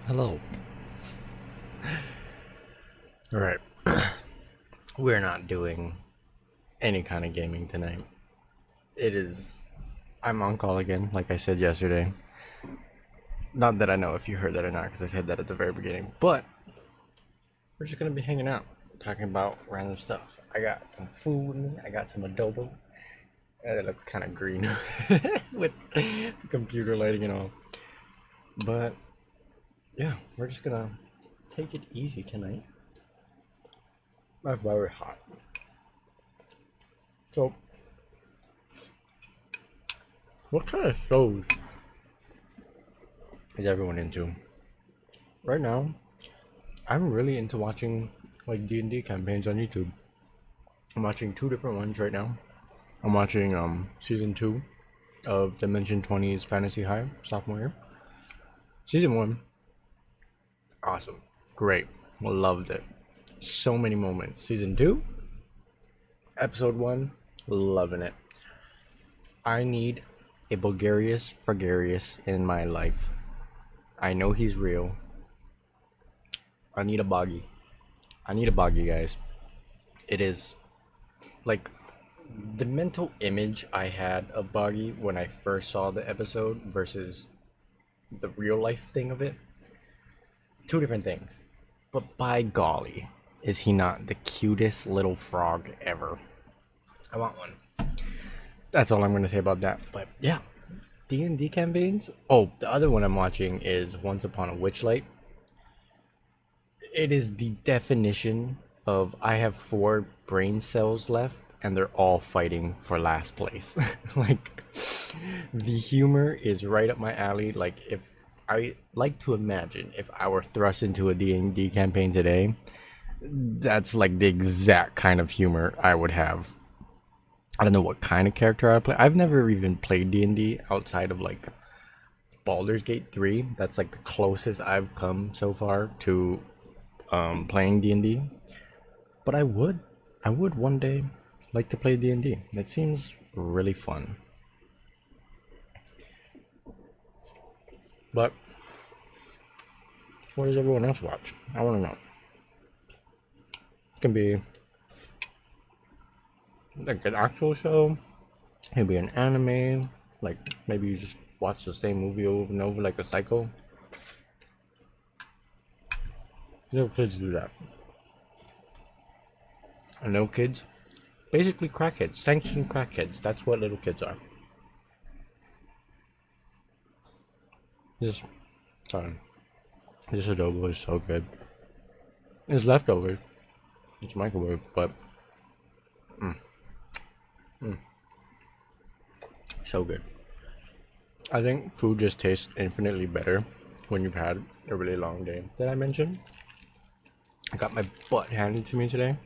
Hello. Alright. We're not doing any kind of gaming tonight. I'm on call again, like I said yesterday. Not that I know if you heard that or not, because I said that at the very beginning. But we're just gonna be hanging out, talking about random stuff. I got some food with me. I got some adobo. It looks kind of green with the computer lighting and all. But yeah, we're just gonna take it easy tonight. That's very hot. So, what kind of shows is everyone into? Right now, I'm really into watching like D&D campaigns on YouTube. I'm watching two different ones right now. I'm watching season 2 of Dimension 20's Fantasy High sophomore year. Season 1, awesome, great, loved it. So many moments. Season 2, episode 1, loving it. I need a Bulgarius Fragarius in my life. I know he's real. I need a boggy. Guys. It is like the mental image I had of Boggy when I first saw the episode versus the real life thing of it. Two different things. But by golly, is he not the cutest little frog ever? I want one. That's all I'm going to say about that. But yeah, D&D campaigns. Oh, the other one I'm watching is Once Upon a Witchlight. It is the definition of I have 4 brain cells left and they're all fighting for last place. Like, the humor is right up my alley. Like, if I like to imagine if I were thrust into a D&D campaign today, that's like the exact kind of humor I would have. I don't know what kind of character I play. I've never even played D&D outside of like Baldur's Gate 3. That's like the closest I've come so far to playing D&D. But I would one day like to play D&D. That seems really fun. But what does everyone else watch? I want to know. It can be like an actual show. It can be an anime. Like maybe you just watch the same movie over and over like a psycho. Little kids do that. And little kids, basically crackheads, sanctioned crackheads. That's what little kids are. This adobo is so good. It's leftovers. It's microwave, but so good. I think food just tastes infinitely better when you've had a really long day. Did I mention I got my butt handed to me today?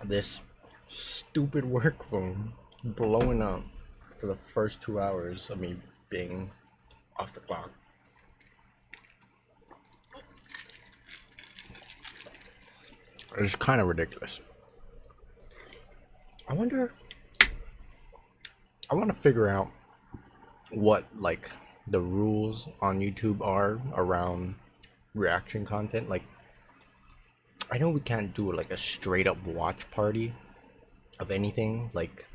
This stupid work phone blowing up for the first 2 hours of me being off the clock. It's kind of ridiculous. I want to figure out what like the rules on YouTube are around reaction content. Like, I know we can't do like a straight up watch party of anything. Like,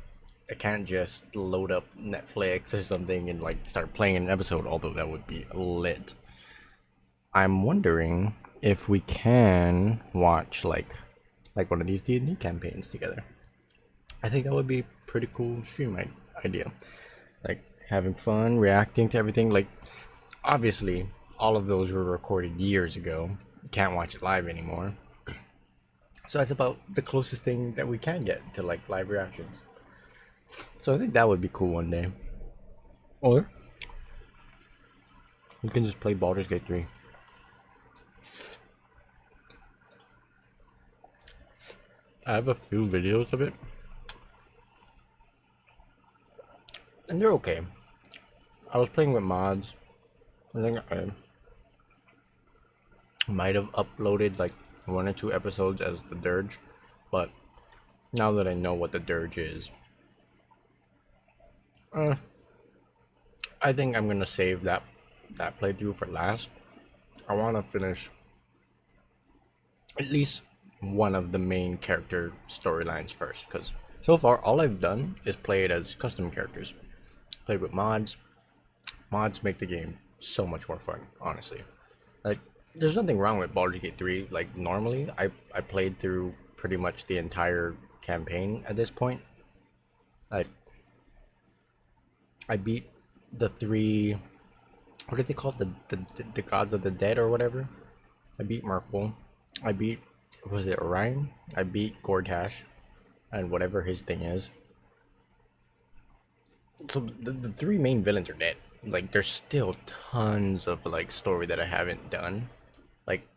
I can't just load up Netflix or something and like start playing an episode, although that would be lit. I'm wondering if we can watch like one of these D&D campaigns together. I think that would be a pretty cool stream idea. Like, having fun, reacting to everything. Like, obviously, all of those were recorded years ago. You can't watch it live anymore. So that's about the closest thing that we can get to like live reactions. So I think that would be cool one day. Or we can just play Baldur's Gate 3. I have a few videos of it, and they're okay. I was playing with mods. I think I might have uploaded like 1 or 2 episodes as the Dirge, but now that I know what the Dirge is, I think I'm gonna save that playthrough for last. I want to finish at least one of the main character storylines first, because so far all I've done is play it as custom characters. Played with mods. Mods make the game so much more fun, honestly. Like, there's nothing wrong with Baldur's Gate 3. Like, normally, I played through pretty much the entire campaign at this point. Like, I beat the three, what did they call it? The gods of the dead or whatever. I beat Merkel. I beat, was it Orion? I beat Gortash and whatever his thing is. So the three main villains are dead. Like, there's still tons of like story that I haven't done. Like,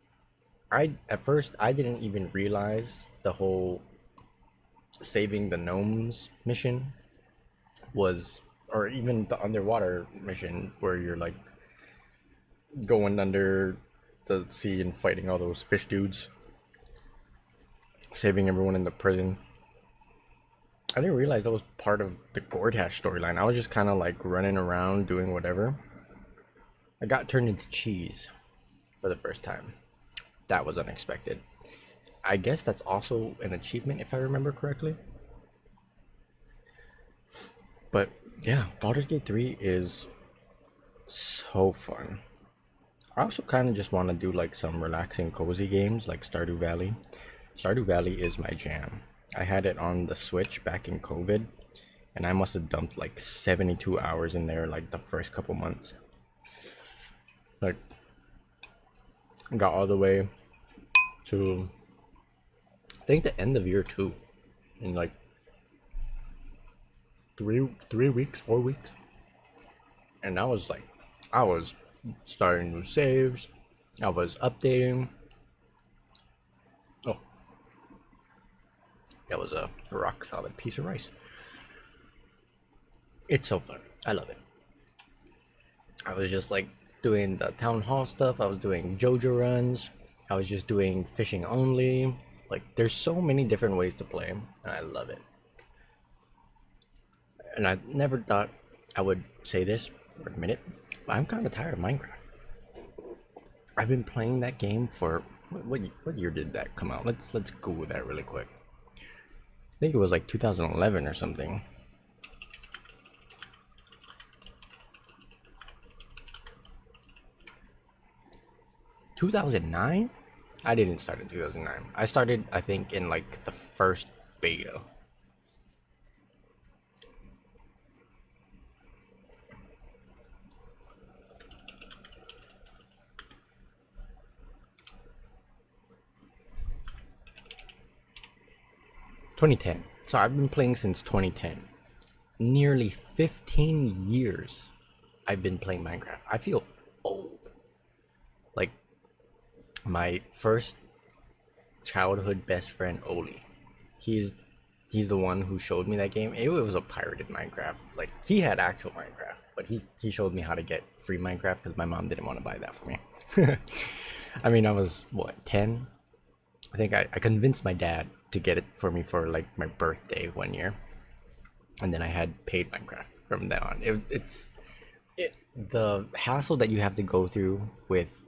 at first I didn't even realize the whole saving the gnomes mission was, or even the underwater mission where you're like going under the sea and fighting all those fish dudes, saving everyone in the prison. I didn't realize that was part of the Gortash storyline. I was just kind of like running around doing whatever. I got turned into cheese for the first time. That was unexpected. I guess that's also an achievement if I remember correctly. But yeah, Baldur's Gate 3 is so fun. I also kind of just want to do like some relaxing cozy games like Stardew Valley. Stardew Valley is my jam. I had it on the Switch back in COVID, and I must have dumped like 72 hours in there like the first couple months. Like, got all the way to, I think, the end of year 2 in like 3 weeks, 4 weeks. And I was like, I was starting new saves, I was updating. Oh, that was a rock solid piece of rice. It's so fun. I love it. I was just like doing the town hall stuff. I was doing JoJo runs. I was just doing fishing only. Like, there's so many different ways to play, and I love it. And I never thought I would say this or admit it, but I'm kind of tired of Minecraft. I've been playing that game for what year did that come out? Let's Google that really quick. I think it was like 2011 or something. (2009) I didn't start in 2009. I started, I think, in like the first beta. (2010). So I've been playing since 2010. Nearly 15 years I've been playing Minecraft. I feel old. Like, my first childhood best friend, Oli, he's the one who showed me that game. It was a pirated Minecraft. Like, he had actual Minecraft, but he showed me how to get free Minecraft because my mom didn't want to buy that for me. I mean, I was what, 10? I think I convinced my dad to get it for me for like my birthday one year, and then I had paid Minecraft from then on. It's the hassle that you have to go through with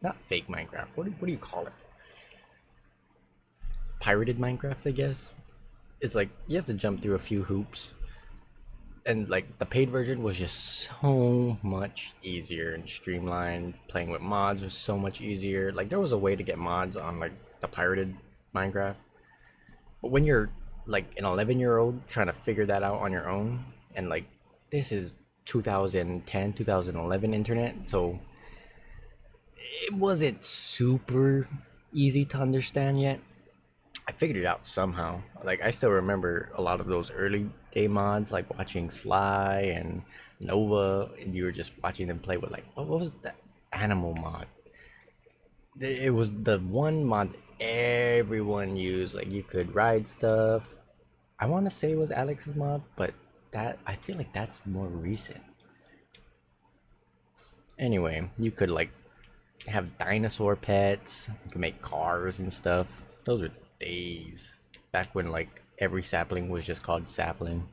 not fake Minecraft. What do you call it? Pirated Minecraft, I guess. It's like you have to jump through a few hoops, and like the paid version was just so much easier and streamlined. Playing with mods was so much easier. Like, there was a way to get mods on like the pirated Minecraft, but when you're like an 11-year-old trying to figure that out on your own, and like, this is 2010 2011 internet, so it wasn't super easy to understand yet. I figured it out somehow. Like, I still remember a lot of those early game mods, like watching Sly and Nova, and you were just watching them play with like, what was that animal mod? It was the one mod everyone used. Like, you could ride stuff. I want to say it was Alex's mod, but that, I feel like that's more recent. Anyway, you could like have dinosaur pets. You could make cars and stuff. Those were days back when like every sapling was just called sapling.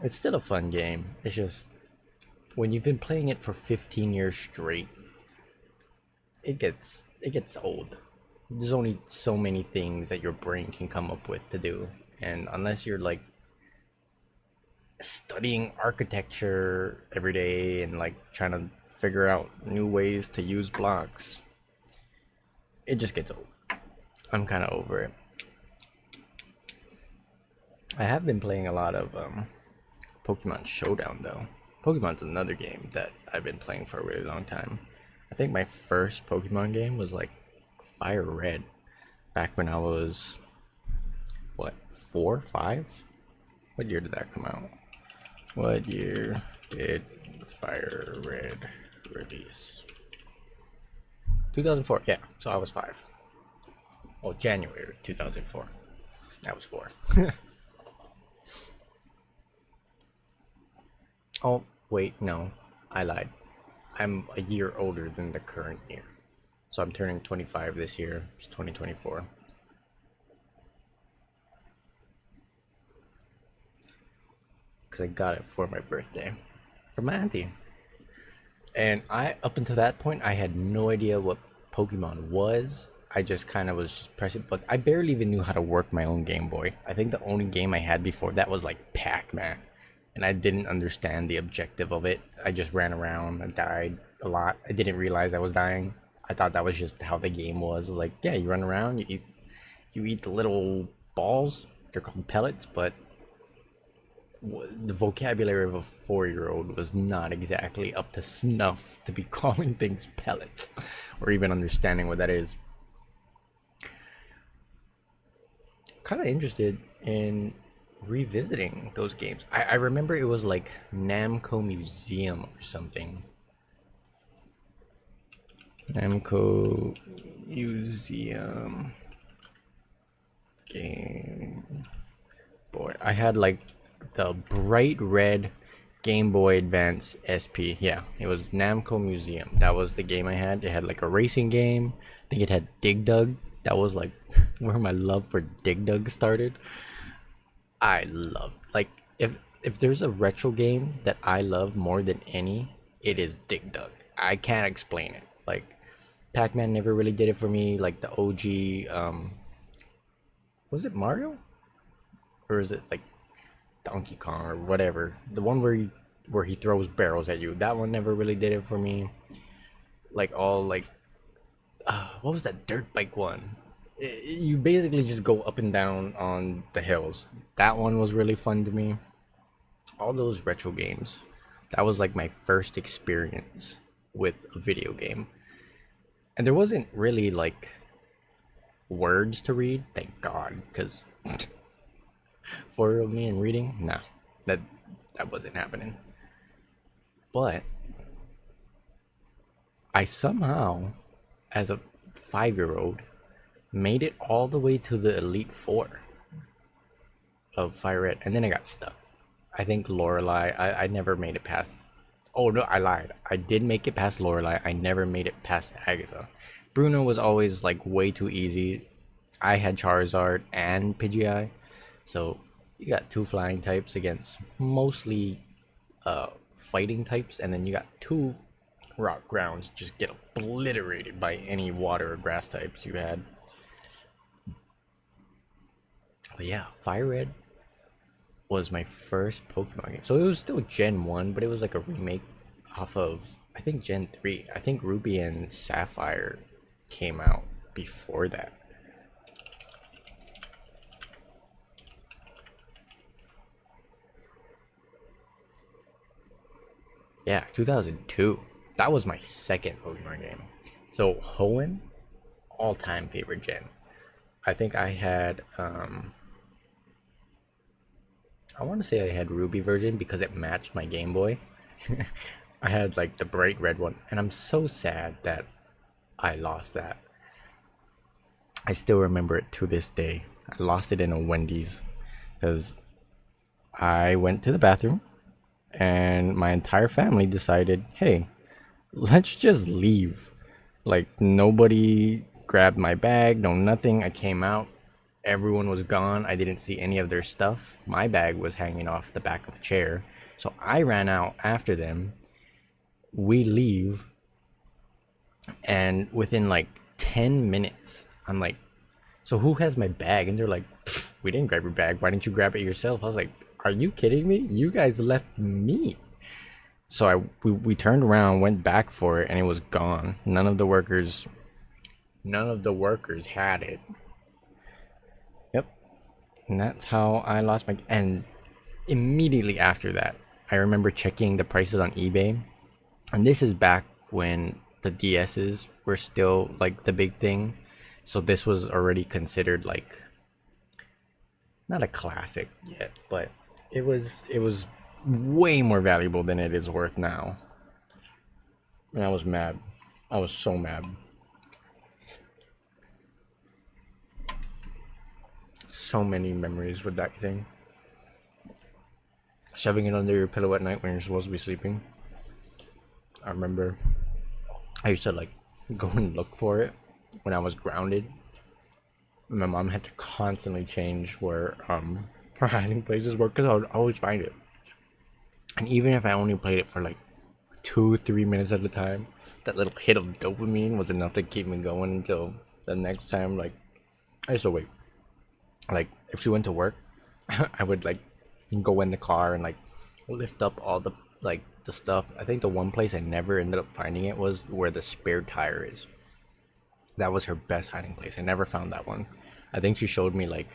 It's still a fun game. It's just when you've been playing it for 15 years straight, it gets old. There's only so many things that your brain can come up with to do, and unless you're like studying architecture every day and like trying to figure out new ways to use blocks, it just gets old. I'm kind of over it. I have been playing a lot of Pokemon Showdown though. Pokemon's another game that I've been playing for a really long time. I think my first Pokemon game was like Fire Red, back when I was what, 4, 5? What year did that come out? What year did Fire Red release? 2004. Yeah, so I was 5. Oh, January 2004. I was 4. Oh, wait, no. I lied. I'm a year older than the current year. So I'm turning 25 this year. It's 2024. Because I got it for my birthday. From my auntie. And up until that point, I had no idea what Pokemon was. I just kind of was just pressing, but I barely even knew how to work my own Game Boy. I think the only game I had before that was like Pac-Man. And I didn't understand the objective of it. I just ran around and died a lot. I didn't realize I was dying. I thought that was just how the game was. Like, yeah, you run around, you eat the little balls. They're called pellets, but the vocabulary of a 4-year-old was not exactly up to snuff to be calling things pellets or even understanding what that is. Kind of interested in revisiting those games. I remember it was like Namco Museum or something. Namco Museum Game Boy. I had like the bright red Game Boy Advance SP. Yeah, it was Namco Museum. That was the game I had. It had like a racing game. I think it had Dig Dug. That was like where my love for Dig Dug started. I love, like, if there's a retro game that I love more than any, it is Dig Dug. I can't explain it. Like, Pac-Man never really did it for me. Like the OG, was it Mario? Or is it like Donkey Kong or whatever? The one where he throws barrels at you. That one never really did it for me. Like all like, what was that dirt bike one? You basically just go up and down on the hills. That one was really fun to me. All those retro games. That was like my first experience with a video game. And there wasn't really like words to read, thank God, because for me and reading, nah, that wasn't happening. But I somehow, as a 5-year-old, made it all the way to the Elite Four of Fire Red, and then I got stuck. I think Lorelei, I never made it past. Oh no, I lied. I did make it past Lorelei. I never made it past Agatha. Bruno was always like way too easy. I had Charizard and Pidgeot, so you got 2 flying types against mostly fighting types, and then you got 2 rock grounds. Just get obliterated by any water or grass types you had. But yeah, Fire Red was my first Pokemon game. So it was still Gen 1, but it was like a remake off of, I think, Gen 3. I think Ruby and Sapphire came out before that. Yeah, 2002. That was my second Pokemon game. So Hoenn, all-time favorite gen. I think I had, I want to say I had Ruby version because it matched my Game Boy. I had like the bright red one, and I'm so sad that I lost that. I still remember it to this day. I lost it in a Wendy's because I went to the bathroom and my entire family decided, hey, let's just leave. Like, nobody grabbed my bag, no nothing. I came out everyone was gone. I didn't see any of their stuff. My bag was hanging off the back of a chair. So I ran out after them. We leave. And within like 10 minutes, I'm like, so who has my bag? And they're like, we didn't grab your bag. Why didn't you grab it yourself? I was like, are you kidding me? You guys left me. So we turned around, went back for it, and it was gone. None of the workers had it. Yep. And that's how I lost my, and immediately after that, I remember checking the prices on eBay. And this is back when the DSs were still like the big thing. So this was already considered like not a classic yet, but it was way more valuable than it is worth now. And I was mad. I was so mad. So many memories with that thing. Shoving it under your pillow at night when you're supposed to be sleeping. I remember I used to like go and look for it when I was grounded. My mom had to constantly change where her hiding places were because I would always find it. And even if I only played it for like 2-3 minutes at a time, that little hit of dopamine was enough to keep me going until the next time. Like, I used to wait. Like, if she went to work, I would like go in the car and like lift up all the like the stuff. I think the one place I never ended up finding it was where the spare tire is. That was her best hiding place. I never found that one. I think she showed me like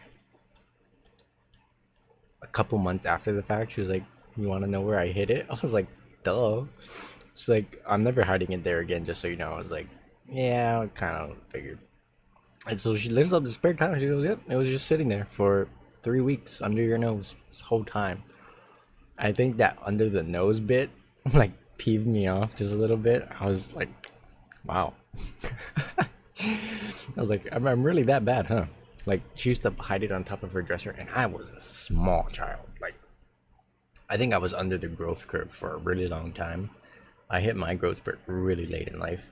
a couple months after the fact. She was like, you want to know where I hid it? I was like, duh. She's like, I'm never hiding it there again, just so you know. I was like, yeah, I kind of figured. And so she lifts up the spare tire. She goes, yep, it was just sitting there for 3 weeks under your nose this whole time. I think that under the nose bit like peeved me off just a little bit. I was like, wow. I was like, I'm really that bad, huh? Like, she used to hide it on top of her dresser, and I was a small child. Like, I think I was under the growth curve for a really long time. I hit my growth spurt really late in life.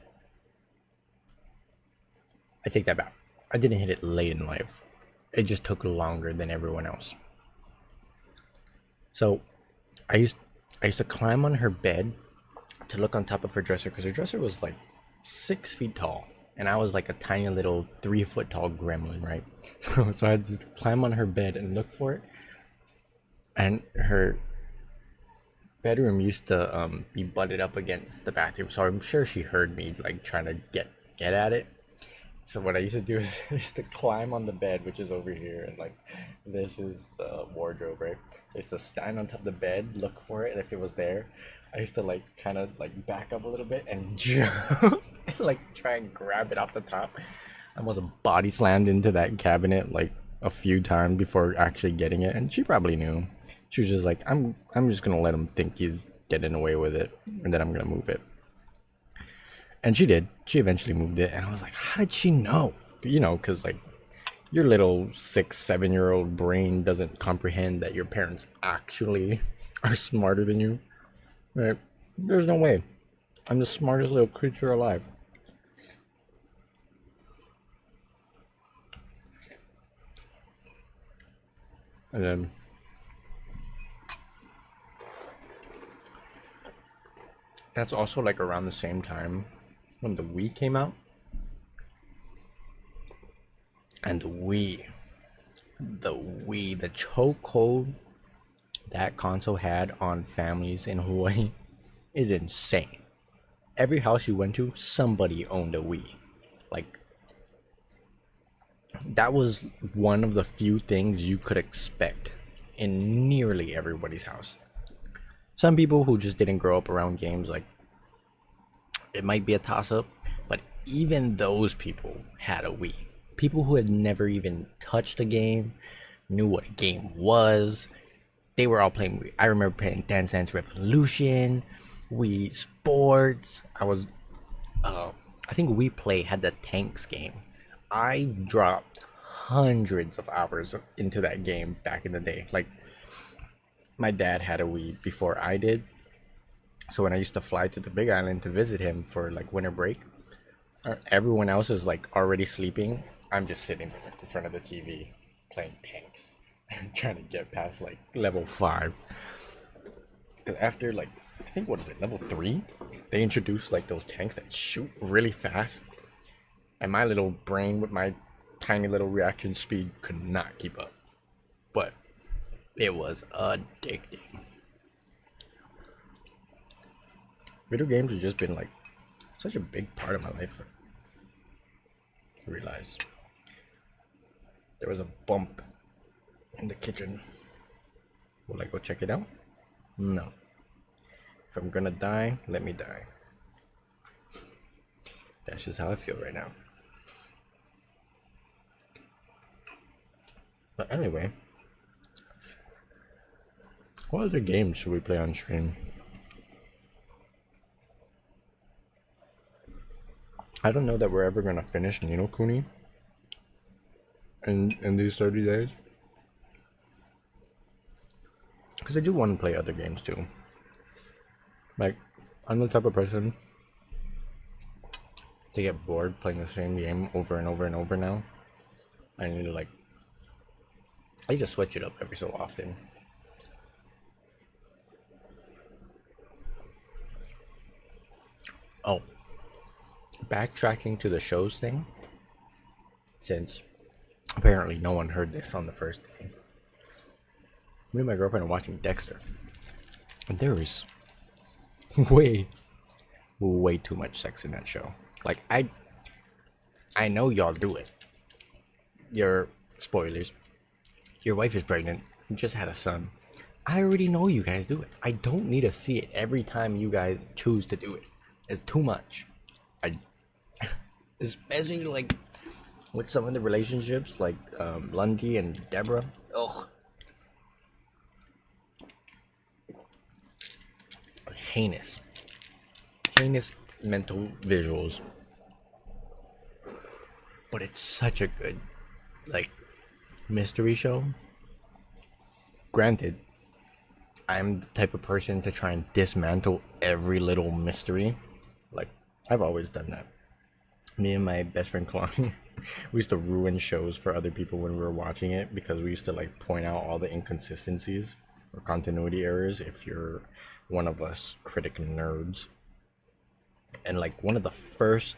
I take that back. I didn't hit it late in life. It just took longer than everyone else. So, I used to climb on her bed to look on top of her dresser, because her dresser was like 6 feet tall. And I was like a tiny little 3 foot tall gremlin, right? So I had to climb on her bed and look for it. And her bedroom used to be butted up against the bathroom, so I'm sure she heard me like trying to get at it. So what I used to do is I used to climb on the bed, which is over here, and like this is the wardrobe, right? So I used to stand on top of the bed, look for it, and if it was there, I used to like kind of like back up a little bit and jump and like try and grab it off the top. I almost body slammed into that cabinet like a few times before actually getting it, and she probably knew. She was just like, I'm just gonna let him think he's getting away with it, and then I'm gonna move it. And she did. She eventually moved it, and I was like, how did she know? You know, because like your little 6-7-year-old brain doesn't comprehend that your parents actually are smarter than you. Right? There's no way. I'm the smartest little creature alive. And then that's also like around the same time when the Wii came out. And the chokehold that console had on families in Hawaii is insane. Every house you went to, somebody owned a Wii. Like, that was one of the few things you could expect in nearly everybody's house. Some people who just didn't grow up around games, like, it might be a toss-up, but even those people had a Wii. People who had never even touched a game, knew what a game was. They were all playing Wii. I remember playing Dance Dance Revolution, Wii Sports. I think Wii Play had the Tanks game. I dropped hundreds of hours into that game back in the day. Like, my dad had a Wii before I did. So when I used to fly to the Big Island to visit him for like winter break, everyone else is like already sleeping. I'm just sitting there in front of the TV playing tanks and trying to get past like level 5. Because after like, I think, what is it, level 3? They introduced like those tanks that shoot really fast. And my little brain with my tiny little reaction speed could not keep up. But it was addicting. Video games have just been like such a big part of my life. I realized there was a bump in the kitchen. Will I go check it out? No. If I'm gonna die, let me die. That's just how I feel right now. But anyway, what other games should we play on stream? I don't know that we're ever gonna finish Ni no Kuni in these 30 days. Because I do want to play other games too. Like, I'm the type of person to get bored playing the same game over and over and over now. I need to switch it up every so often. Oh, backtracking to the shows thing, since apparently no one heard this on the first day. Me and my girlfriend are watching Dexter, and there is way too much sex in that show. Like, I know y'all do it. Your spoilers. Your wife is pregnant. You just had a son. I already know you guys do it. I don't need to see it every time you guys choose to do it. It's too much. Especially like with some of the relationships, like Lundy and Deborah. Ugh. Heinous mental visuals. But it's such a good, like, mystery show. Granted, I'm the type of person to try and dismantle every little mystery. Like, I've always done that. Me and my best friend Kalani, we used to ruin shows for other people when we were watching it, because we used to like point out all the inconsistencies or continuity errors if you're one of us critic nerds. And like one of the first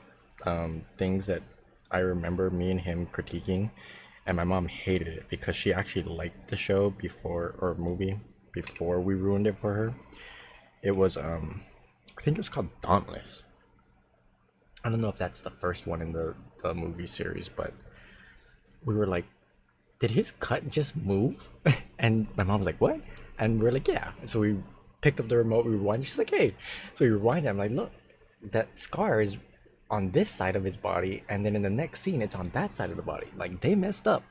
things that I remember me and him critiquing, and my mom hated it because she actually liked the show before, or movie, before we ruined it for her. It was I think it was called Dauntless. I don't know if that's the first one in the movie series, but we were like, did his cut just move? And my mom was like, what? And we're like, yeah. So we picked up the remote, we rewinded. She's like, hey. So we rewind it. I'm like, look, that scar is on this side of his body, and then in the next scene it's on that side of the body. Like, they messed up.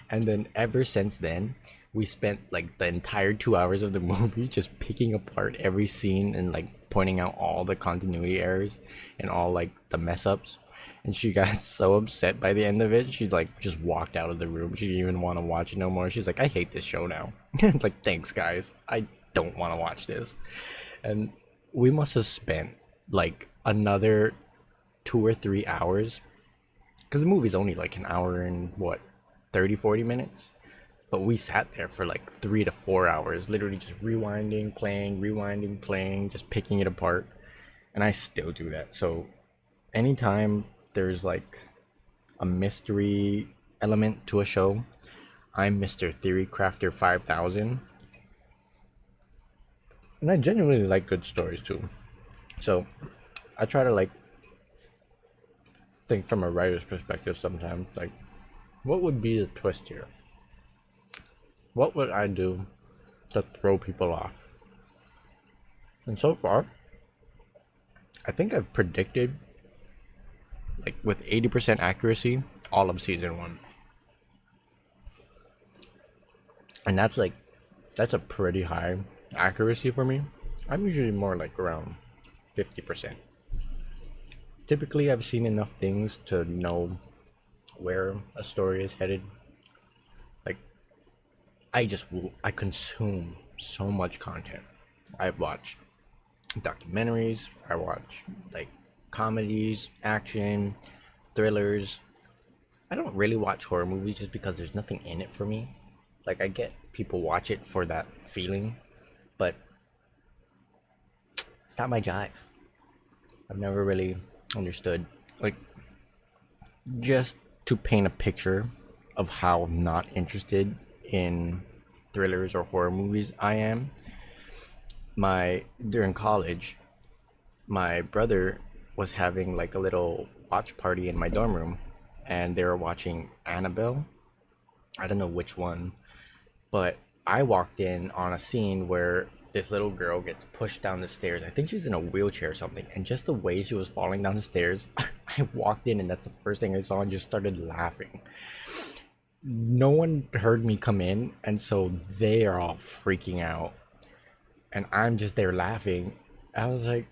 And then ever since then, we spent like the entire 2 hours of the movie just picking apart every scene and like pointing out all the continuity errors and all like the mess ups. And she got so upset by the end of it, she like just walked out of the room. She didn't even want to watch it no more. She's like, I hate this show now. It's like, thanks guys, I don't want to watch this. And we must have spent like another 2 or 3 hours, because the movie's only like an hour and what, 30-40 minutes, but we sat there for like 3 to 4 hours, literally just rewinding, playing, just picking it apart. And I still do that. So anytime there's like a mystery element to a show, I'm Mr. Theory Crafter 5000. And I genuinely like good stories too. So I try to like think from a writer's perspective sometimes, like, what would be the twist here? What would I do to throw people off? And so far, I think I've predicted, like with 80% accuracy, all of season 1. And that's a pretty high accuracy for me. I'm usually more like around 50%. Typically, I've seen enough things to know where a story is headed. Like, I consume so much content. I've watched documentaries, I watch like comedies, action, thrillers, I don't really watch horror movies just because there's nothing in it for me. Like, I get people watch it for that feeling, but it's not my jive. I've never really understood. Like, just to paint a picture of how not interested in thrillers or horror movies I am, during college, my brother was having like a little watch party in my dorm room, and they were watching Annabelle. I don't know which one, but I walked in on a scene where this little girl gets pushed down the stairs. I think she's in a wheelchair or something, and just the way she was falling down the stairs, I walked in and that's the first thing I saw and just started laughing. No one heard me come in, and so they are all freaking out, and I'm just there laughing. I was like,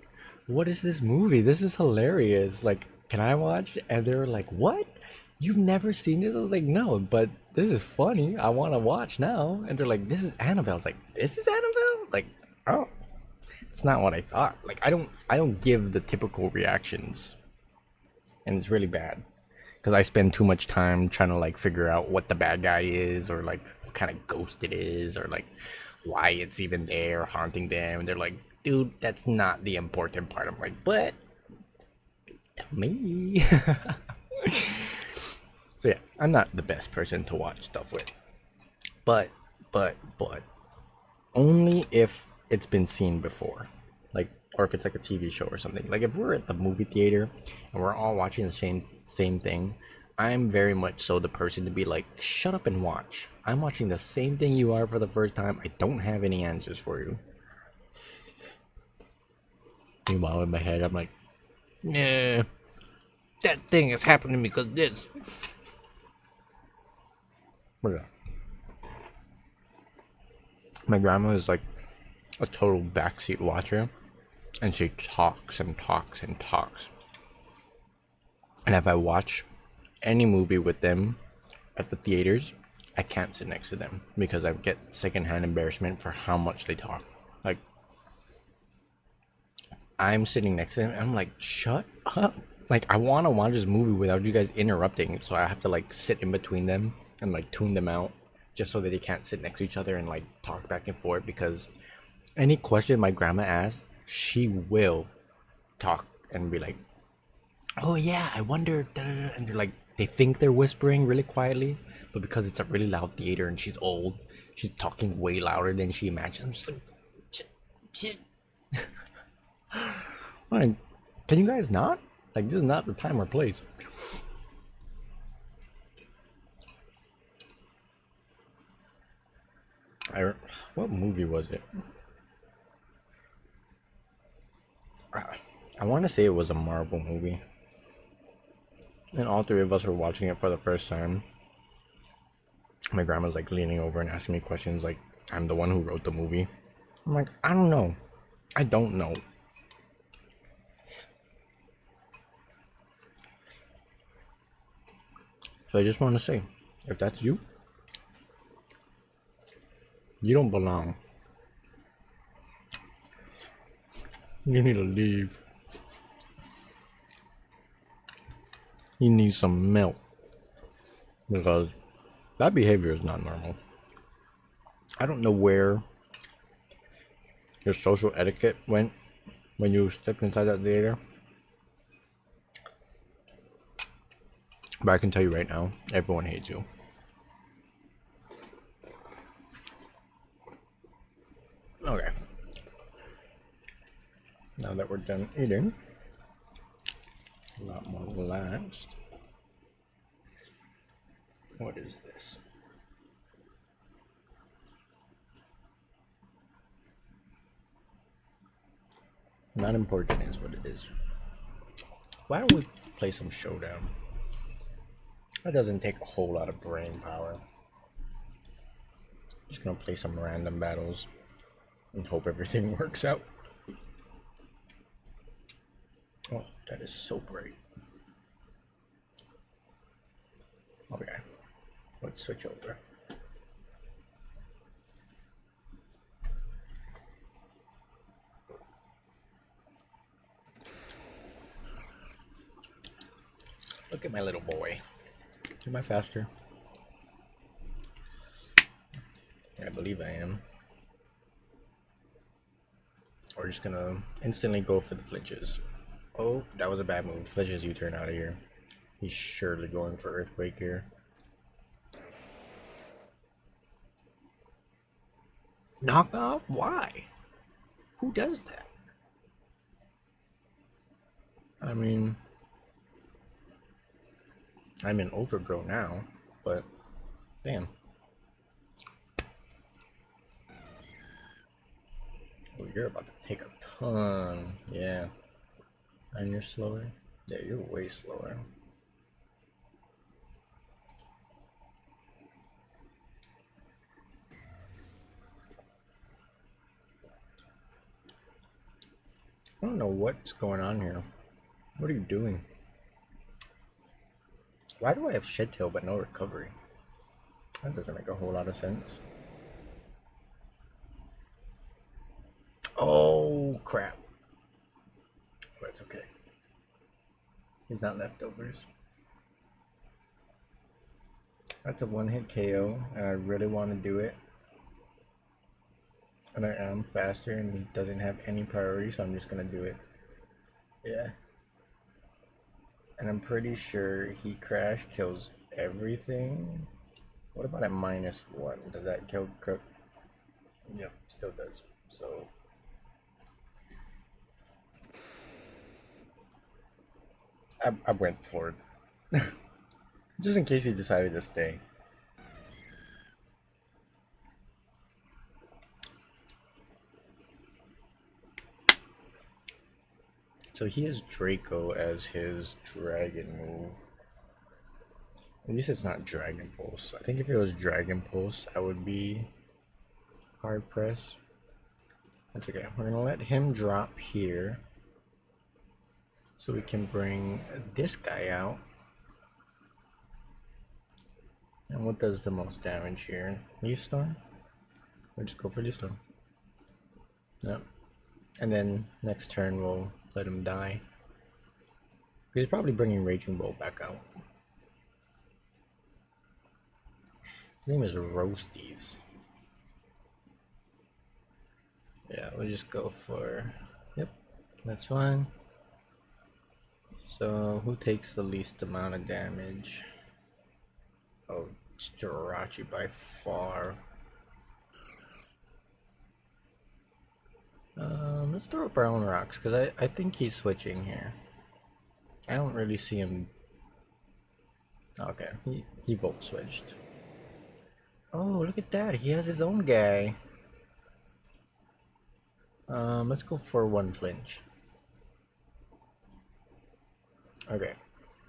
what is this movie? This is hilarious. Like, can I watch? And they were like, what? You've never seen this? I was like, no, but this is funny. I want to watch now. And they're like, this is Annabelle. I was like, this is Annabelle? Like, oh, it's not what I thought. Like, I don't give the typical reactions. And it's really bad. Because I spend too much time trying to like figure out what the bad guy is, or like what kind of ghost it is, or like why it's even there haunting them. And they're like, dude, that's not the important part. I'm like, but tell me. So yeah, I'm not the best person to watch stuff with. But only if it's been seen before. Like, or if it's like a TV show or something. Like if we're at the movie theater and we're all watching the same thing, I'm very much so the person to be like, shut up and watch. I'm watching the same thing you are for the first time. I don't have any answers for you. Meanwhile, in my head, I'm like, yeah, that thing is happening because this. My grandma is like a total backseat watcher, and she talks and talks and talks. And if I watch any movie with them at the theaters, I can't sit next to them because I get secondhand embarrassment for how much they talk. Like, I'm sitting next to them and I'm like, shut up. Like, I want to watch this movie without you guys interrupting, so I have to like sit in between them and like tune them out just so that they can't sit next to each other and like talk back and forth, because any question my grandma asks, she will talk and be like, oh yeah, I wonder, da, da, da. And they're like, they think they're whispering really quietly, but because it's a really loud theater and she's old, she's talking way louder than she imagines. I'm just like, shit. Like, can you guys not? Like, this is not the time or place. What movie was it? I want to say it was a Marvel movie. And all three of us were watching it for the first time. My grandma's like leaning over and asking me questions like I'm the one who wrote the movie. I'm like, I don't know. I don't know. So I just want to say, if that's you, you don't belong. You need to leave. You need some milk. Because that behavior is not normal. I don't know where your social etiquette went when you stepped inside that theater. But I can tell you right now, everyone hates you. Okay. Now that we're done eating, a lot more relaxed. What is this? Not important is what it is. Why don't we play some Showdown? That doesn't take a whole lot of brain power. Just gonna play some random battles and hope everything works out. Oh, that is so bright. Okay, let's switch over. Look at my little boy. Am I faster? I believe I am. We're just gonna instantly go for the flinches. Oh, that was a bad move. Flinches U-turn out of here. He's surely going for Earthquake here. Knock off? Why? Who does that? I mean, I'm in overgrow now, but damn. Oh, you're about to take a ton. Yeah. And you're slower? Yeah, you're way slower. I don't know what's going on here. What are you doing? Why do I have Shed Tail but no recovery? That doesn't make a whole lot of sense. Oh, crap. But it's okay. He's not leftovers. That's a one-hit KO, and I really want to do it. And I am faster, and he doesn't have any priority, so I'm just gonna do it. Yeah. And I'm pretty sure he crash kills everything. What about at -1? Does that kill Crook? Yep, still does. So I went for it. Just in case he decided to stay. So he has Draco as his dragon move. At least it's not Dragon Pulse. I think if it was Dragon Pulse, I would be hard pressed. That's okay. We're gonna let him drop here, so we can bring this guy out. And what does the most damage here? Leaf Storm? We'll just go for Leaf Storm. Yep. And then next turn we'll let him die. He's probably bringing Raging Bolt back out. His name is Roasties. Yeah, we'll just go for... Yep, that's fine. So, who takes the least amount of damage? Oh, Jirachi by far. Let's throw up our own rocks, because I think he's switching here. I don't really see him. Okay, he volt switched. Oh, look at that. He has his own guy. Let's go for one flinch. Okay.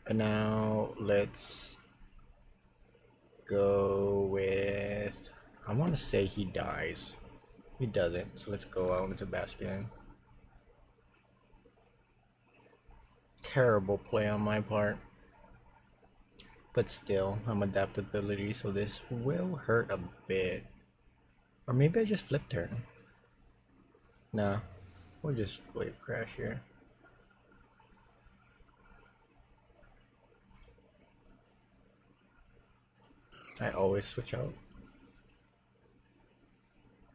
And now let's go with... I want to say he dies. He doesn't, so let's go out into Bastion. Terrible play on my part. But still, I'm adaptability, so this will hurt a bit. Or maybe I just flip turn. Nah, we'll just wave crash here. I always switch out.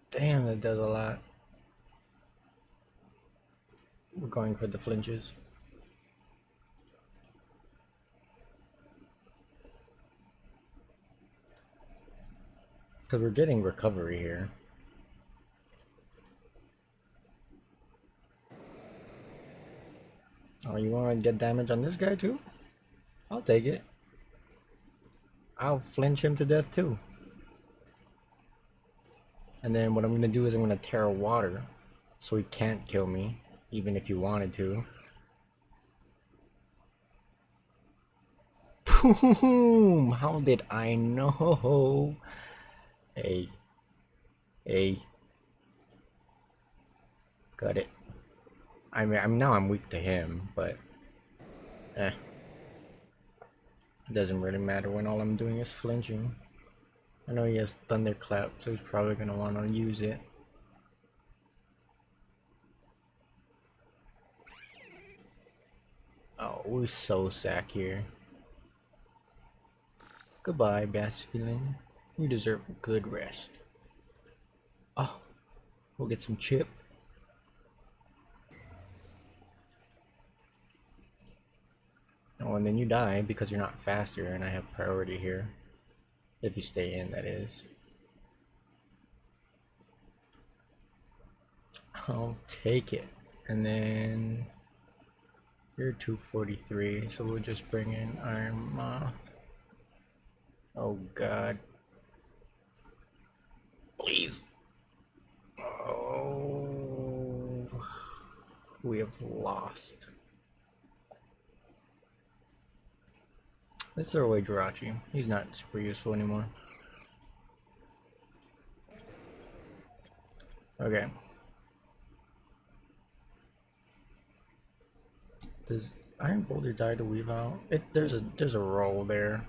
Damn, that does a lot. We're going for the flinches. Because we're getting recovery here. Oh, you want to get damage on this guy too? I'll take it. I'll flinch him to death too. And then what I'm going to do is I'm going to Terra Water, so he can't kill me, even if he wanted to. Boom! How did I know? Hey. Hey. Got it. I mean, I'm weak to him, but it doesn't really matter when all I'm doing is flinching. I know he has Thunderclap, so he's probably gonna want to use it. Oh, we so sack here. Goodbye, Basculin. You deserve a good rest. Oh, we'll get some chip. Oh, and then you die because you're not faster, and I have priority here. If you stay in, that is. I'll take it. And then you're 243, so we'll just bring in Iron Moth. Oh god. Please. Oh, we have lost. Let's throw away Jirachi. He's not super useful anymore. Okay. Does Iron Boulder die to weave out? There's a roll there.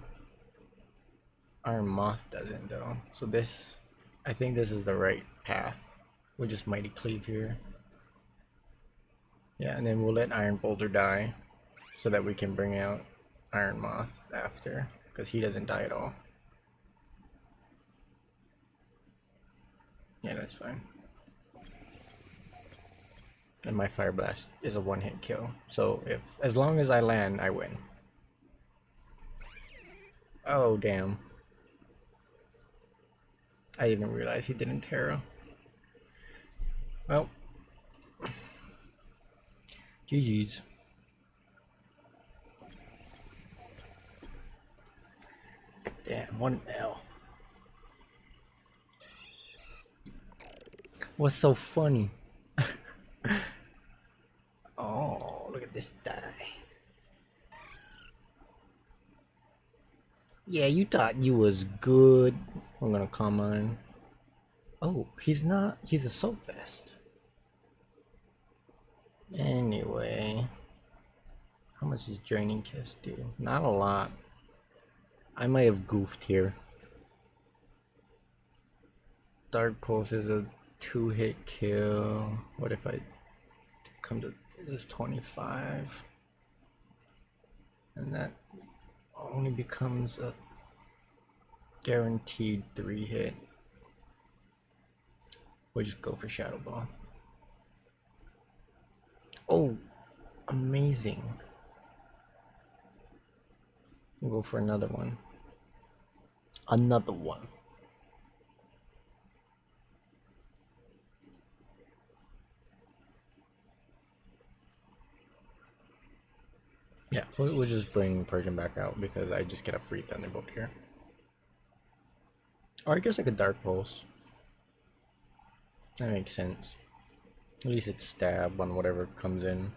Iron Moth doesn't though. So this, I think this is the right path. We'll just Mighty Cleave here. Yeah, and then we'll let Iron Boulder die so that we can bring out Iron Moth after, because he doesn't die at all. Yeah, that's fine. And my Fire Blast is a one-hit kill. So as long as I land, I win. Oh damn. I didn't realize he didn't Terra. Well, GG's. Damn, 1L. What's so funny? Oh, look at this die. Yeah, you thought you was good. I'm gonna come on. Oh, he's not. He's a Soap Vest. Anyway, how much does Draining Kiss do? Not a lot. I might have goofed here. Dark Pulse is a 2-hit kill. What if I come to this 25? And that only becomes a guaranteed 3-hit. We'll just go for Shadow Ball. Oh, amazing. We'll go for another one. Another one. Yeah, we'll just bring Persian back out because I just get a free Thunderbolt here. Or I guess I could Dark Pulse. That makes sense. At least it's stab on whatever comes in.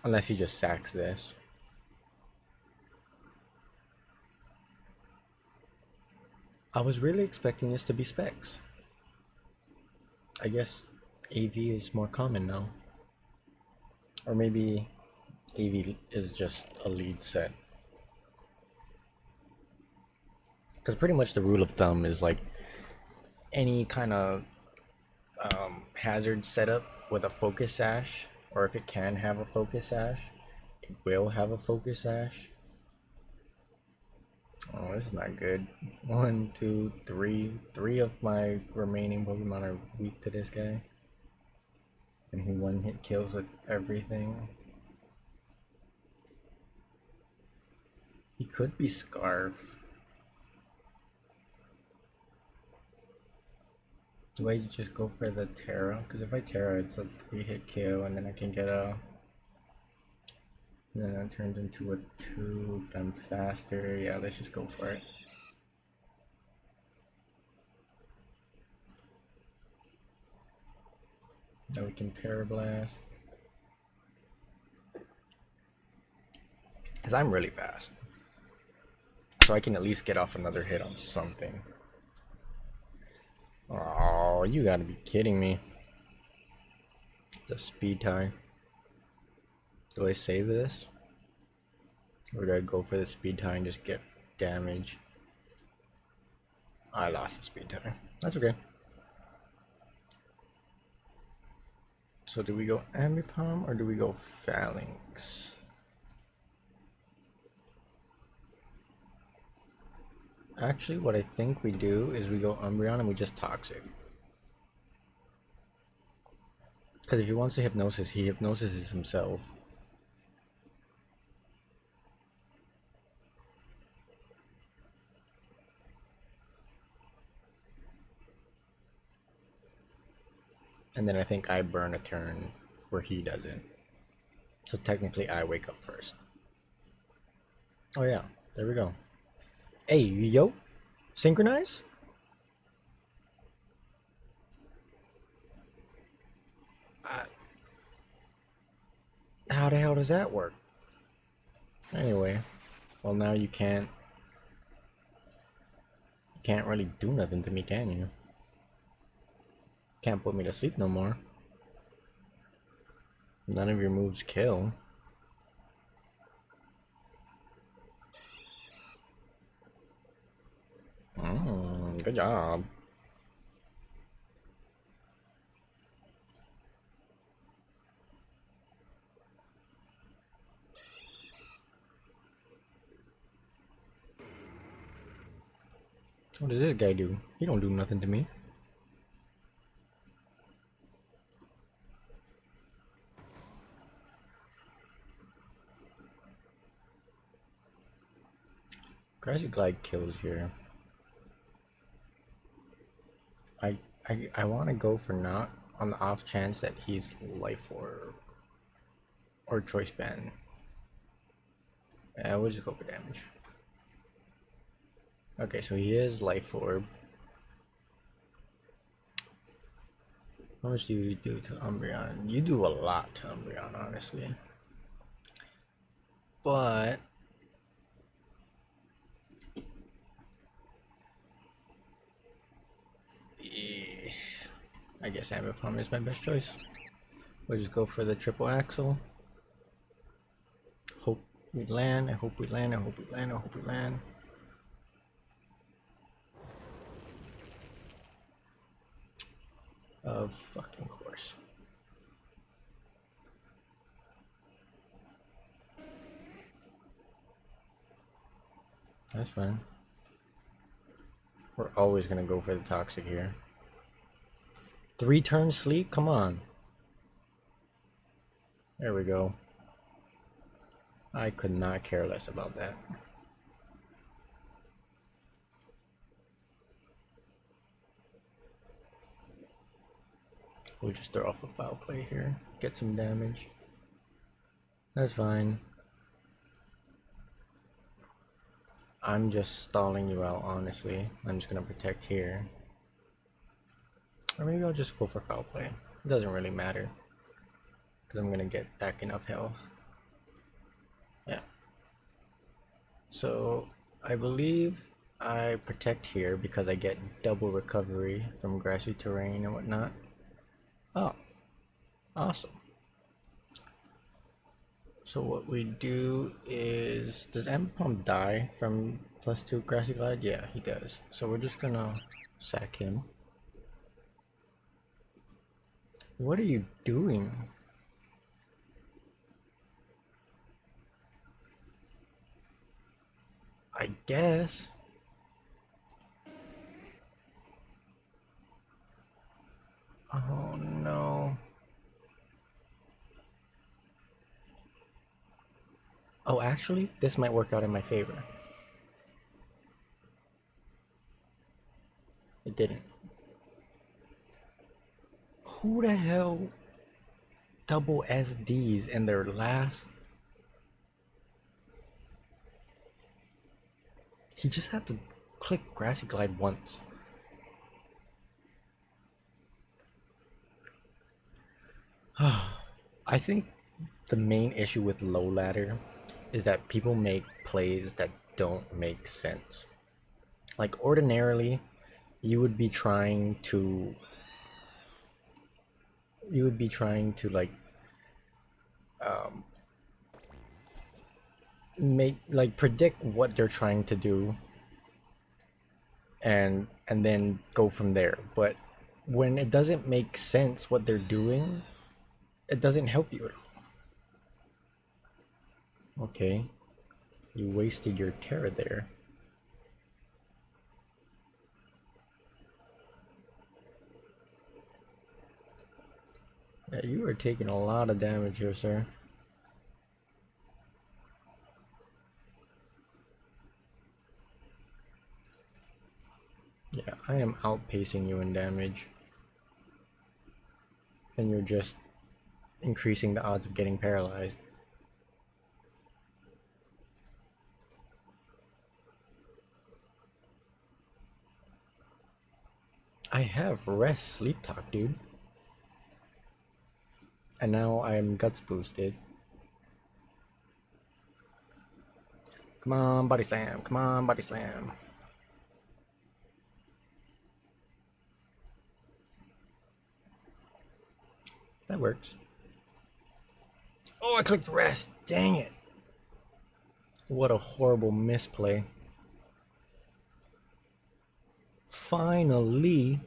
Unless he just sacks this. I was really expecting this to be specs. I guess AV is more common now. Or maybe AV is just a lead set. Because pretty much the rule of thumb is like any kind of hazard setup with a focus sash, or if it can have a focus sash, it will have a focus sash. Oh, this is not good. 1, 2, 3. 3 of my remaining Pokemon are weak to this guy. And he one-hit kills with everything. He could be Scarf. Do I just go for the Terra? Because if I Terra, it's a 3-hit kill, and then I can get a... And then that turns into a 2, but I'm faster. Yeah, let's just go for it. Now we can Terra Blast. Because I'm really fast. So I can at least get off another hit on something. Oh, you gotta be kidding me. It's a speed tie. Do I save this? Or do I go for the speed tie and just get damage? I lost the speed tie. That's okay. So do we go Ambipom or do we go Phalanx? Actually, what I think we do is we go Umbreon and we just Toxic. Because if he wants to Hypnosis, he hypnoses himself. And then I think I burn a turn where he doesn't. So technically I wake up first. Oh yeah, there we go. Hey, yo! Synchronize? How the hell does that work? Anyway, well now you can't really do nothing to me, can you? Can't put me to sleep no more. None of your moves kill. Good job. What does this guy do? He don't do nothing to me. Grassy Glide kills here. I want to go for not on the off chance that he's Life Orb or Choice Band. Yeah, we'll just go for damage. Okay, so he is Life Orb. How much do you do to Umbreon? You do a lot to Umbreon, honestly. But I guess Ambipom is my best choice. We'll just go for the triple axle. Hope we land, I hope we land, I hope we land, I hope we land. Of fucking course. That's fine. We're always gonna go for the Toxic here. 3 turns sleep? Come on. There we go. I could not care less about that. We'll just throw off a foul play here. Get some damage. That's fine. I'm just stalling you out, honestly. I'm just gonna protect here. Or maybe I'll just go for foul play. It doesn't really matter. Because I'm gonna get back enough health. Yeah. So, I believe I protect here because I get double recovery from grassy terrain and whatnot. Oh, awesome. So what we do is, does Ambipom die from +2 Grassy Glide? Yeah, he does. So we're just gonna sack him. What are you doing? I guess. Oh no. Oh, actually, this might work out in my favor. It didn't. Who the hell double SDs in their last? He just had to click Grassy Glide once. I think the main issue with low ladder is that people make plays that don't make sense. Like ordinarily, you would be trying to like make like predict what they're trying to do and then go from there. But when it doesn't make sense what they're doing, it doesn't help you at all. Okay, you wasted your Terra there. Yeah, you are taking a lot of damage here, sir. Yeah, I am outpacing you in damage. And you're just increasing the odds of getting paralyzed. I have rest sleep talk, dude. And now I am guts boosted. Come on, body slam. Come on, body slam. That works. Oh, I clicked rest. Dang it. What a horrible misplay. Finally.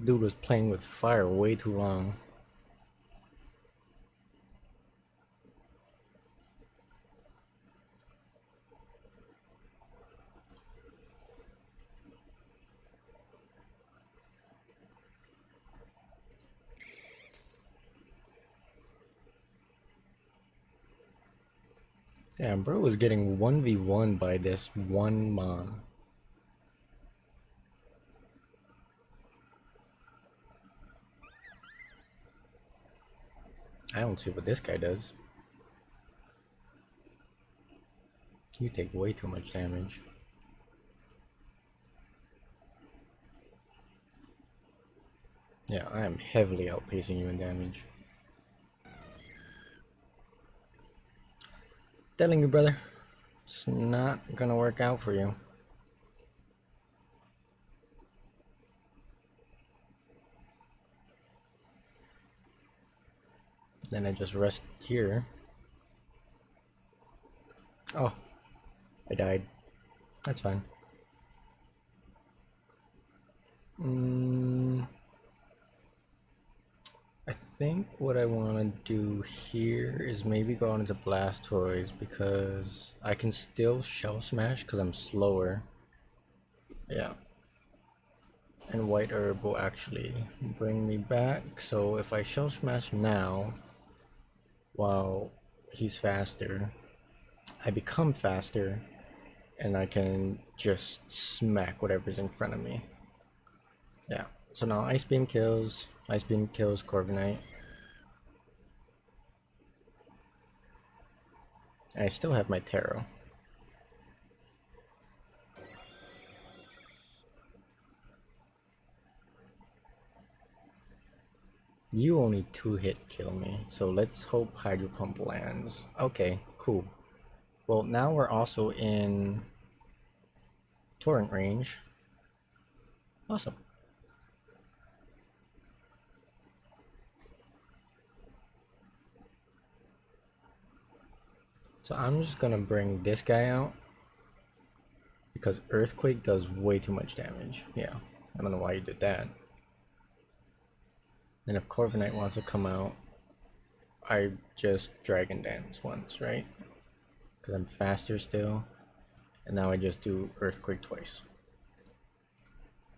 Dude was playing with fire way too long. Damn, bro was getting 1v1 by this one mon. I don't see what this guy does. You take way too much damage. Yeah, I am heavily outpacing you in damage. Telling you, brother, it's not gonna work out for you. Then I just rest here. Oh, I died. That's fine. I think what I want to do here is maybe go on into Blastoise because I can still Shell Smash because I'm slower. Yeah. And White Herb will actually bring me back. So if I Shell Smash now, while he's faster, I become faster and I can just smack whatever's in front of me. Yeah, so now Ice Beam kills Corviknight. And I still have my Taro. You only 2-hit kill me, so let's hope Hydro Pump lands. Okay, cool. Well, now we're also in Torrent range. Awesome. So I'm just gonna bring this guy out because Earthquake does way too much damage. Yeah, I don't know why you did that. And if Corviknight wants to come out, I just Dragon Dance once, right? Because I'm faster still. And now I just do Earthquake twice.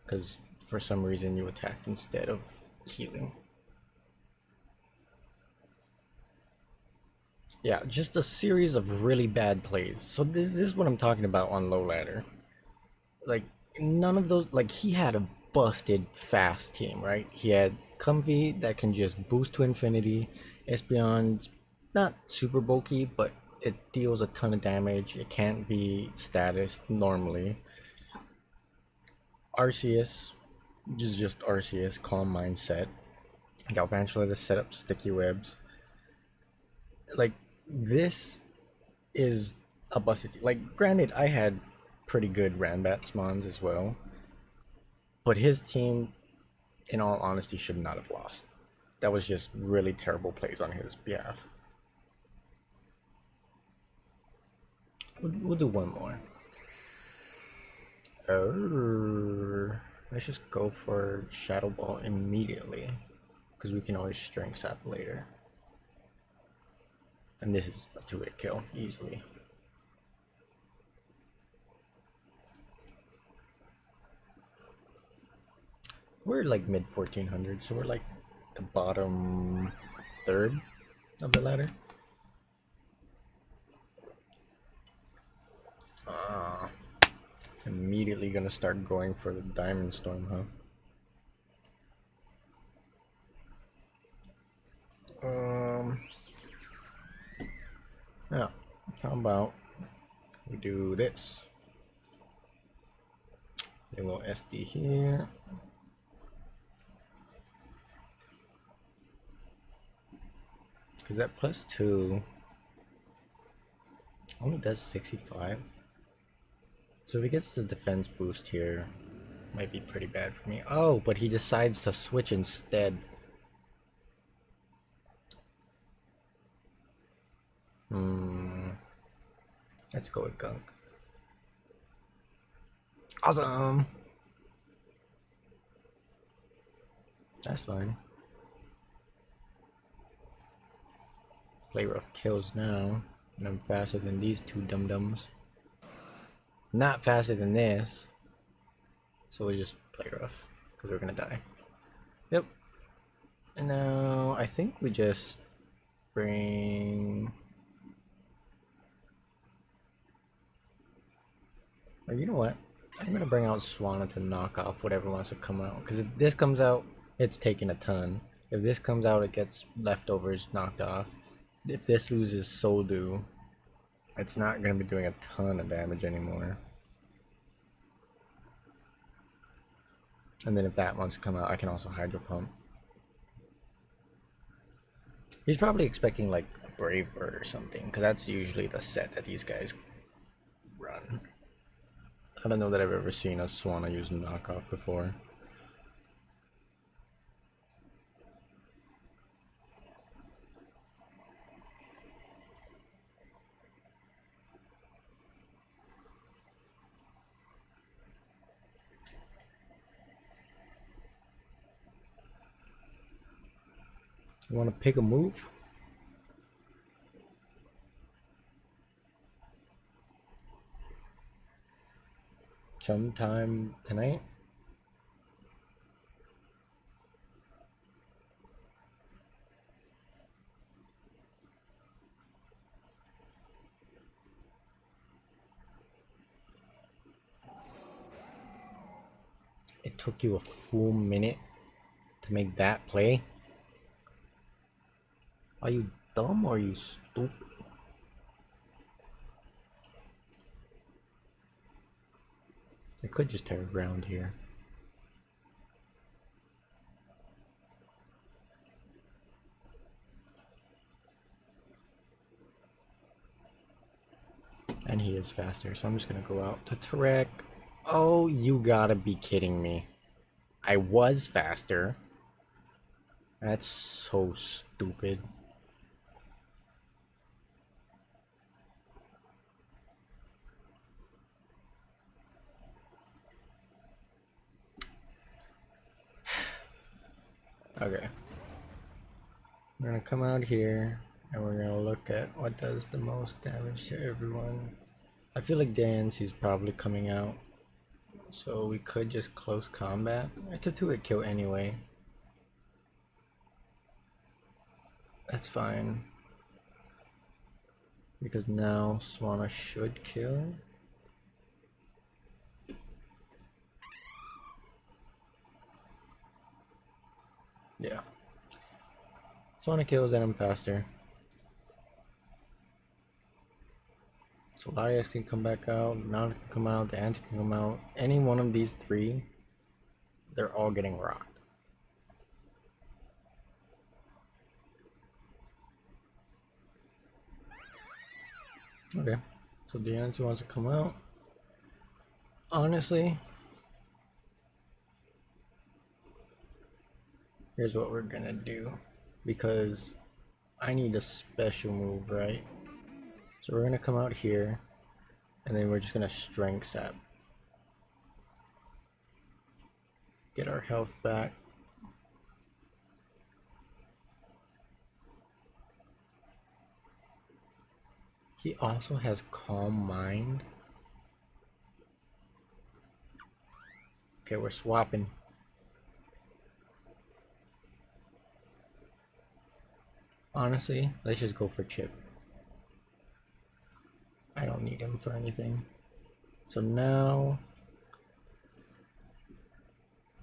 Because for some reason you attacked instead of healing. Yeah, just a series of really bad plays. So this is what I'm talking about on low ladder. Like, none of those, like, he had a busted fast team, right? He had Comfy that can just boost to infinity. Espeon's not super bulky, but it deals a ton of damage. It can't be status normally. Arceus, just Arceus, Calm Mindset. Galvantula to set up sticky webs. Like, this is a busted team. Like, granted, I had pretty good Ranbat Mons as well, but his team, in all honesty, should not have lost. That was just really terrible plays on his behalf. We'll do one more. Let's just go for Shadow Ball immediately, because we can always Strength Sap later. And this is a 2-hit kill, easily. We're like mid 1400s, so we're like the bottom third of the ladder. Immediately gonna start going for the diamond storm, huh? Yeah, how about we do this? A little SD here. Because that +2 only does 65. So if he gets the defense boost here, might be pretty bad for me. Oh, but he decides to switch instead. Let's go with Gunk. Awesome! That's fine. Play rough kills now, and I'm faster than these two dum-dums. Not faster than this. So we just play rough, because we're gonna die. Yep. And now, I think we just bring... Or you know what? I'm gonna bring out Swanna to knock off whatever wants to come out. Because if this comes out, it's taking a ton. If this comes out, it gets leftovers knocked off. If this loses Soldu, it's not gonna be doing a ton of damage anymore. And then if that wants to come out, I can also Hydro Pump. He's probably expecting like a Brave Bird or something, because that's usually the set that these guys run. I don't know that I've ever seen a Swanna use knockoff before. You want to pick a move? Sometime tonight? It took you a full minute to make that play? Are you dumb or are you stupid? I could just tear ground here. And he is faster, so I'm just gonna go out to Tarek. Oh, you gotta be kidding me. I was faster. That's so stupid. Okay. We're gonna come out here and we're gonna look at what does the most damage to everyone. I feel like Dancy's probably coming out, so we could just close combat. It's a 2-hit kill anyway. That's fine, because now Swanna should kill. Yeah. Swanna kills and I'm faster. So Larius can come back out, Nana can come out, the Ant can come out. Any one of these three, they're all getting rocked. Okay, so the Ant wants to come out. Honestly, here's what we're gonna do, because I need a special move, right? So we're gonna come out here, and then we're just gonna Strength Sap. Get our health back. He also has Calm Mind. Okay, we're swapping. Honestly, let's just go for Chip. I don't need him for anything. So now,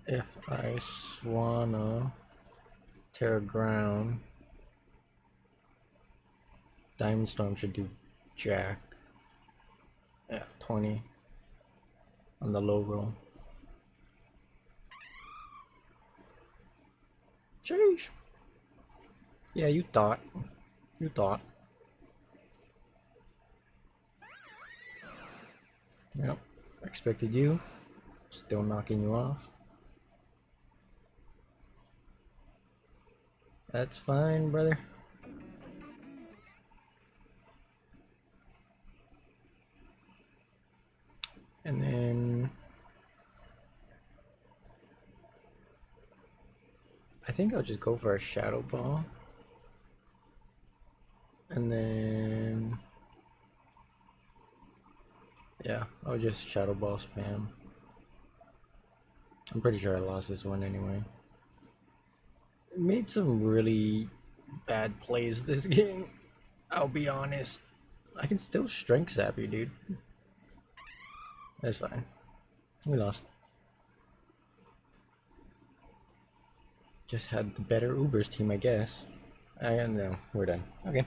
if I wanna tear ground, Diamond Storm should do Jack. Yeah, 20 on the low roll. Sheesh. Yeah, you thought. You thought. Yep. Expected you. Still knocking you off. That's fine, brother. And then I think I'll just go for a Shadow Ball. And then yeah, I'll just Shadow Ball spam. I'm pretty sure I lost this one anyway. Made some really bad plays this game. I'll be honest. I can still strength zap you, dude. That's fine. We lost. Just had the better Ubers team, I guess. No, we're done. Okay.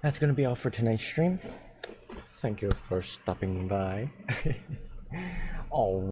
That's gonna be all for tonight's stream. Thank you for stopping by. All